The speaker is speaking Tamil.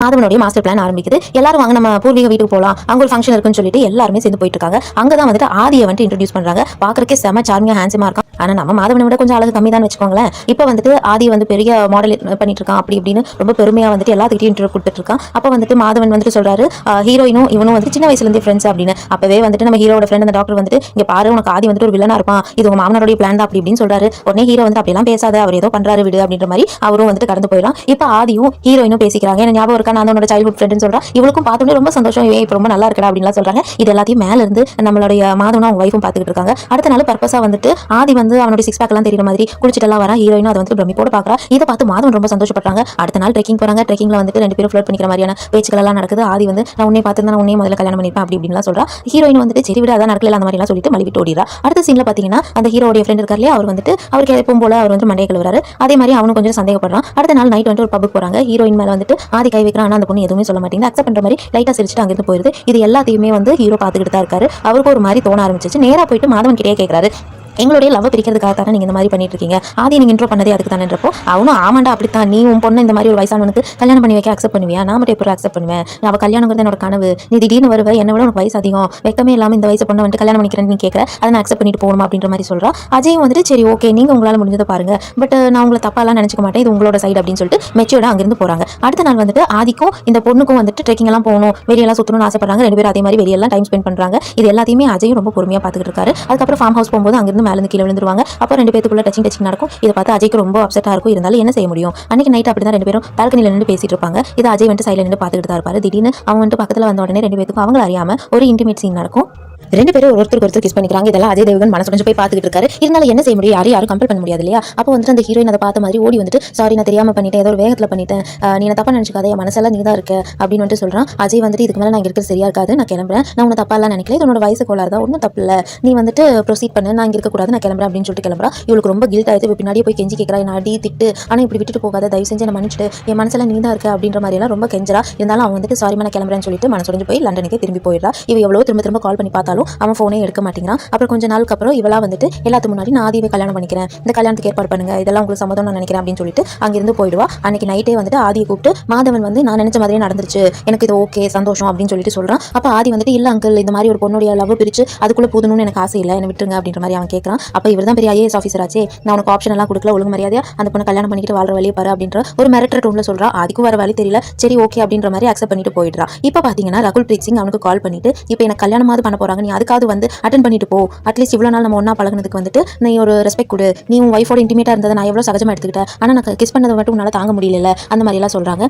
மாதவனுடைய மாஸ்டர் பிளான் ஆரம்பிக்குது. எல்லாரும் வாங்க நம்ம பூர்வீக வீட்டுக்கு போலாம், அங்க ஒரு ஃபங்க்ஷன் இருக்குன்னு சொல்லிட்டு எல்லாருமே சேர்ந்து போயிட்டு இருக்காங்க. அங்கதான் வந்துட்டு ஆதியை வந்துட்டு இன்ட்ரோடியூஸ் பண்றாங்க. பாக்குறதுக்கே செம சார்மியா ஹேண்ட்ஸமா இருக்கான். ஆனா நம்ம மாதவனை விட கொஞ்சம் அழகு கம்மி தான் வச்சுக்கோங்களேன். இப்ப வந்துட்டு ஆதி வந்து பெரிய மாடல் பண்ணிட்டு இருக்கான் அப்படி இப்படின்னு ரொம்ப பெருமையா வந்துட்டு எல்லாத்துக்கிட்டையும் இன்ட்ரோ கொடுத்துட்டு இருக்கான். அப்ப வந்துட்டு மாதவன் வந்துட்டு சொல்றாரு, ஹீரோயினும் இவனும் வந்துட்டு சின்ன வயசுல இருந்தே ஃப்ரெண்ட்ஸ் அப்படின்னு. அப்பவே வந்துட்டு நம்ம ஹீரோட ஃப்ரெண்ட் அந்த டாக்டர் வந்துட்டு இங்க பாரு உனக்கு ஆதி வந்துட்டு ஒரு வில்லனா இருப்பான், இது உங்க மாமனோட பிளான் தான் அப்படி இப்படின்னு சொல்றாரு. உடனே ஹீரோ வந்து அப்படிலாம் பேசாத, அவர் ஏதோ பண்றாரு விடு அப்படின்ற மாதிரி அவரும் வந்துட்டு கடந்து போயிடலாம். இப்ப ஆதியும் ஹீரோயினும் பேசிக்கிறாங்க. என்ன ஞாபகம் இருக்கா, நான் உன்னோட சைல்ட்ஹுட் ஃப்ரெண்ட்னு சொல்றா. இவளுக்கும் பார்த்தோன்னே ரொம்ப சந்தோஷம், இவன் இப்போ ரொம்ப நல்லா இருக்கடா அப்படின்லாம் சொல்றாங்க. இது எல்லாத்தையும் மேல இருந்து நம்மளுடைய மாதவனும் அவங்க வைஃபும் பார்த்துக்கிட்டு இருக்காங்க. அடுத்த நாள் பர்பஸா வந்துட்டு ஆதி வந்து அவனுடைய சிக்ஸ் பேக் எல்லாம் தெரியுற மாதிரி குளிச்சிட்டெல்லாம் வரா. ஹீரோயினும் அதை வந்து பிரமிப்போட பாக்குறா. இதை பார்த்து மாதவன் ரொம்ப சந்தோஷப்படுறாங்க. அடுத்த நாள் ட்ரெக்கிங் போறாங்க. ட்ரெக்கிங்ல வந்துட்டு ரெண்டு பேரும் ஃப்ளர்ட் பண்ணிக்கிற மாதிரியான பேச்சுக்கள் எல்லாம் நடக்குது. ஆதி வந்து நான் உன்னை பார்த்து நான் உன்னை முதல்ல கல்யாணம் பண்ணிருப்பேன் அப்படி இப்படின்லாம் சொல்றா. ஹீரோயின் வந்துட்டு சரி விட அதான் நடக்கல அந்த மாதிரி எல்லாம் சொல்லிட்டு மலிவிட்டு ஓடிறா. அடுத்த சீன்ல பாத்தீங்கன்னா அந்த ஹீரோடைய ஃப்ரெண்ட் இருக்காரு இல்லையா, அவர் வந்துட்டு அவருக்கு எப்பவும் போல அவர் வந்து மண்டையை கழுவுறாரு. அதே மாதிரி அவனும் கொஞ்சம் சந்தேகப்படுறான். அடுத்த நாள் நைட் வந்து ஒரு பப்புக்கு போறாங்க. ஹீரோயின் மேல வந்துட்டு ஆதி கை வைக்கிறான். ஆனா அந்த பொண்ணு எதுவுமே சொல்ல மாட்டேங்குது, அக்செப்ட் பண்ற மாதிரி லைட்டா சிரிச்சுட்டு அங்கிருந்து போயிருது. இது எல்லாத்தையுமே வந்து ஹீரோ பாத்துக்கிட்டு தான் இருக்காரு. அவருக்கு ஒரு மாதிரி தோண ஆரம்பிச்சிச்சு. நேரா போயிட்டு மாதவன் கிட்டே கேட்கறாரு, எங்களுடைய லவ் பிரிக்கிறதுக்காக தானே நீங்க இந்த மாதிரி பண்ணிட்டு இருக்கீங்க, ஆதி நீங்க இன்ட்ரோ பண்ணதே அதுக்கு தானேன்றப்போ அவனும் ஆமாண்டா அப்படித்தான், நீ உன் பொண்ணு இந்த மாதிரி ஒரு வயசானவனுக்கு கல்யாணம் பண்ணி வைக்க அக்செப்ட் பண்ணுவியா, நான் மட்டும் எப்படி அக்செப்ட் பண்ணுவேன், அவ கல்யாணங்கிறது என்னோட கனவு, நீ திடீர்னு வருவ, என்ன விட உனக்கு வயசு அதிகம், வெக்கமே இல்லாம இந்த வயசு பொண்ணு வந்து கல்யாணம் பண்ணிக்கிறேன்னு நீ கேட்கற, அதை நான் அக்செப்ட் பண்ணிட்டு போகணும் அப்படின்ற மாதிரி சொல்றா. அஜயும் வந்துட்டு சரி ஓகே நீங்க உங்களால முடிஞ்சதை பாருங்க, பட் நான் உங்களை தப்பாலாம் நினைச்சுக்க மாட்டேன், இது உங்களோட சைடு அப்படின்னு சொல்லிட்டு மெச்சூர்டா அங்கிருந்து போறாங்க. அடுத்த நாள் வந்துட்டு ஆதிக்கும் இந்த பொண்ணுக்கும் வந்துட்டு ட்ரெக்கிங் எல்லாம் போகணும், வெளியெல்லாம் சுத்தணும்னு ஆசைப்படுறாங்க. ரெண்டு பேரும் அதே மாதிரி வெளியெல்லாம் டைம் ஸ்பெண்ட் பண்றாங்க. இது எல்லாத்தையுமே அஜயும் ரொம்ப பொறுமையா பாத்துக்கிட்டு இருக்காரு. அதுக்கப்புறம் ஃபார்ம் ஹவுஸ் போகும்போது அங்கிருந்து மேல இருந்து கீழே விழுந்துருவாங்க. அப்போ ரெண்டு பேருக்குள்ள டச்சிங் நடக்கும். இதை பார்த்து அஜய்க்கு ரொம்ப அப்செட்டா இருக்கும். இருந்தாலும் என்ன செய்ய முடியும், அன்னைக்கு நைட் அப்படிதான் ரெண்டு பேரும் பால்கனில நின்று பேசிட்டு இருப்பாங்க. இது அஜய் வந்து சைடுல நின்று பார்த்துக்கிட்டு தான் இருப்பாரு. திடீர்னு அவன் வந்து பக்கத்துல வந்த உடனே ரெண்டு பேருக்கும் அவங்கள அறியாம ஒரு இன்டிமேட் சீன் நடக்கும். ரெண்டு பேரும் ஒருத்தருக்கு ஒருத்தர் கிஸ் பண்ணிக்கிறாங்க. இதெல்லாம் அஜய் தேவகன் மனசுடைஞ்சு போய் பார்த்துக்கிட்டு இருக்காரு. இருந்தாலும் என்ன செய்ய முடியும், யாரும் கம்பல் பண்ண முடியாது இல்லையா. அப்போ வந்துட்டு அந்த ஹீரோயின் அதை பார்த்த மாதிரி ஓடி வந்துட்டு சாரி நான் தெரியாம பண்ணிட்டேன், ஏதோ ஒரு வேகத்துல பண்ணிட்டேன், நீ தப்பா நினைச்சுக்காத, என் மனசெல்லாம் நீ தான் இருக்க அப்படின்னு வந்துட்டு சொல்றான். அஜய் வந்துட்டு இதுக்கு மேலே நான் இங்க இருக்கிறது சரியா இருக்காது, நான் கிளம்புறேன், நான் உன்னை தப்பா எல்லாம் நினைக்கல, இது உன்னோட வயசு கோளாறு தான், ஒன்றும் தப்பு இல்லை, நீ வந்துட்டு ப்ரொசீட் பண்ணு, நான் இங்க இருக்கக்கூடாது, நான் கிளம்புறேன் அப்படின்னு சொல்லிட்டு கிளம்புறா. இவளுக்கு ரொம்ப கில்ட் ஆயிடுச்சு. பின்னாடியே போய் கெஞ்சி கேட்கறா, நான் அடி திட்டு, ஆனால் இப்படி விட்டுட்டு போகாத, தயவு செஞ்சு நான் மன்னிச்சுட்டு, என் மனசெல்லாம் நீ தான் இருக்க அப்படின்ற மாதிரி எல்லாம் ரொம்ப கெஞ்சரா. இருந்தாலும் அவன் வந்துட்டு சாரி நான் கிளம்புறேன்னு சொல்லிட்டு மனசுடைஞ்சு போய் லண்டனுக்கு திரும்பி போயிடுறா. இவ எவ்வளோ திரும்ப திரும்ப கால் பண்ணி பார்த்தாலும் அவன் போனே எடுக்க மாட்டேங்கிறான். அப்புறம் கொஞ்ச நாளுக்கு அப்புறம் இவளா வந்துட்டு எல்லாத்துக்கு முன்னாடி நான் ஆதியை கல்யாணம் பண்ணிக்கிறேன், இந்த கல்யாணத்துக்கு ஏற்பாடு பண்ணுங்க, இதெல்லாம் உங்களுக்கு சம்மதம் நான் நினைக்கிறேன் அப்படின்னு சொல்லிட்டு அங்கிருந்து போயிடுவா. அன்னைக்கு நைட்டே வந்துட்டு ஆதியை கூப்பிட்டு மாதவன் வந்து நான் நினைச்ச மாதிரியே நடந்துருச்சு, எனக்கு இது ஓகே சந்தோஷம் அப்படின்னு சொல்லிட்டு சொல்றான். அப்ப ஆதி வந்துட்டு இல்ல அங்கிள், இந்த மாதிரி ஒரு பொண்ணுடைய லவ் பிரிச்சு அதுக்குள்ள போதணும்னு எனக்கு ஆசை இல்லை, என்ன விட்டுருங்க அப்படின்ற மாதிரி அவன் கேட்கறான். அப்ப இவர் தான் பெரிய ஐஏஎஸ் ஆஃபீஸர் ஆச்சே, நான் உனக்கு ஆப்ஷன் எல்லாம் கொடுக்கல, ஒழுங்கு மரியாதையா அந்த பொண்ணை கல்யாணம் பண்ணிட்டு வாழ்ற வழியை பாரு அப்படின்ற ஒரு மிரட்டர் டோன்ல சொல்றா. அதுக்கும் வர வழி தெரியல, சரி ஓகே அப்படின்ற மாதிரி அக்செப்ட் பண்ணிட்டு போயிடுறா. இப்ப பாத்தீங்கன்னா ரகுல் பிரீத் சிங் அவனுக்கு கால் பண்ணிட்டு இப்போ எனக்கு கல்யாணமாவது பண்ண போறாங்க, நீ அதுக்காவது வந்து அட்டன் பண்ணிட்டு போ, அட்லீஸ்ட் இவ்வளவு நாள் நம்ம ஒன்னா பழகினதுக்கு வந்துட்டு நீ ஒரு ரெஸ்பெக்ட் கொடு, நீ உன் வைஃபோட இன்டிமேட்டா இருந்ததை நான் எவ்வளவு சகஜமா எடுத்துக்கிட்டேன், ஆனா நான் கிஸ் பண்ணதை மட்டும் உன்னால தாங்க முடியல அந்த மாதிரி எல்லாம் சொல்றாங்க.